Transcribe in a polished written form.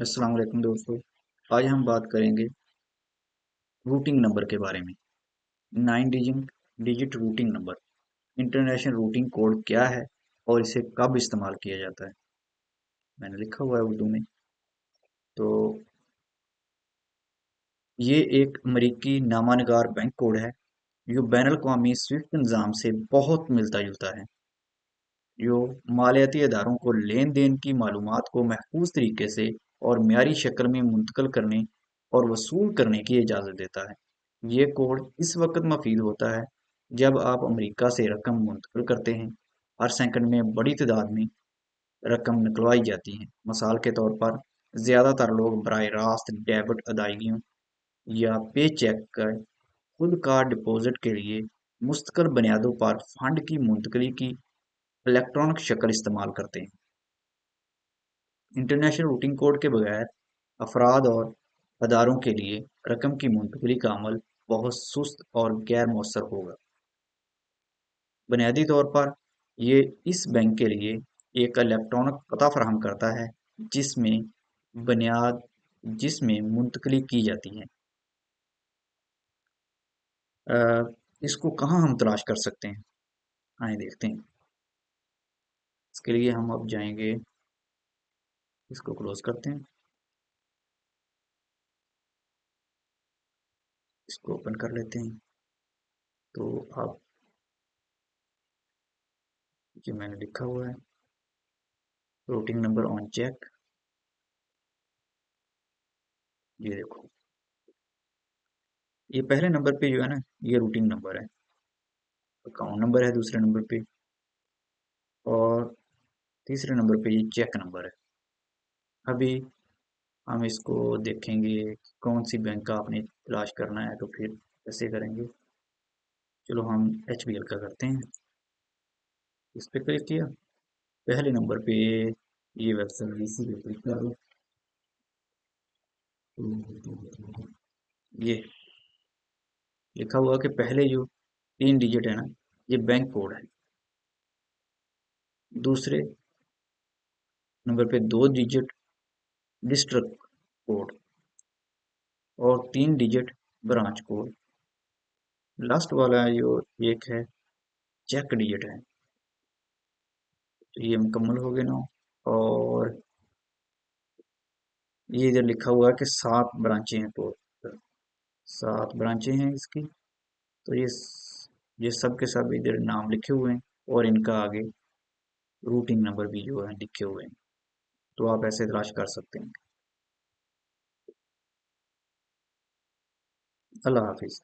अस्सलाम वालेकुम दोस्तों। आज हम बात करेंगे रूटिंग नंबर के बारे में। 9 digit routing number. International routing code क्या है और इसे कब इस्तेमाल किया जाता है? मैंने लिखा हुआ है उर्दू में। तो ये एक अमरीकी नामानगार बैंक कोड है जो बैनुल अक़वामी स्विफ्ट निज़ाम से बहुत मिलता जुलता है, जो मालियाती इदारों को लेन देन की मालूमात को महफूज तरीके से और मियारी शक्ल में मुंतकिल करने और वसूल करने की इजाज़त देता है। ये कोड इस वक्त मफीद होता है जब आप अमेरिका से रकम मुंतकिल करते हैं। हर सेकंड में बड़ी तादाद में रकम निकलवाई जाती है। मिसाल के तौर पर ज़्यादातर लोग बराह रास्त डेबिट अदायगियों या पे चेक का खुद का डिपॉजिट के लिए मुस्तकिल बुनियादों पर फंड की मुंतकली की इलेक्ट्रॉनिक शक्ल इस्तेमाल करते हैं। इंटरनेशनल रूटिंग कोड के बगैर अफराद और अदारों के लिए रकम की मुंतकली का अमल बहुत सुस्त और गैर मौसर होगा। बुनियादी तौर पर ये इस बैंक के लिए एक इलेक्ट्रॉनिक पता फराहम करता है जिसमें बुनियाद जिसमें मुंतकली की जाती है। अ, इसको कहाँ हम तलाश कर सकते हैं? आइए देखते हैं। इसके लिए हम अब जाएंगे, इसको क्लोज करते हैं, इसको ओपन कर लेते हैं। तो अब जो मैंने लिखा हुआ है रूटिंग नंबर ऑन चेक, ये देखो, ये पहले नंबर पे जो है ना, ये रूटिंग नंबर है। अकाउंट नंबर है दूसरे नंबर पे, और तीसरे नंबर पे ये चेक नंबर है। अभी हम इसको देखेंगे कि कौन सी बैंक का आपने तलाश करना है, तो फिर कैसे करेंगे। चलो हम HBL का करते हैं। इस पे क्लिक किया, पहले नंबर पे ये वेबसाइट इसी पे क्लिक करो। ये लिखा हुआ कि पहले जो 3 डिजिट है ना, ये बैंक कोड है। दूसरे नंबर पे 2 डिजिट डिस्ट्रिक्ट कोड और 3 डिजिट ब्रांच कोड। लास्ट वाला जो एक है चेक डिजिट है। तो ये मुकम्मल हो गए ना। और ये इधर लिखा हुआ है कि 7 ब्रांचें हैं, तो 7 ब्रांचें हैं इसकी। तो ये सब के सब इधर नाम लिखे हुए हैं और इनका आगे रूटिंग नंबर भी जो है लिखे हुए हैं। तो आप ऐसे तलाश कर सकते हैं। अल्लाह हाफिज।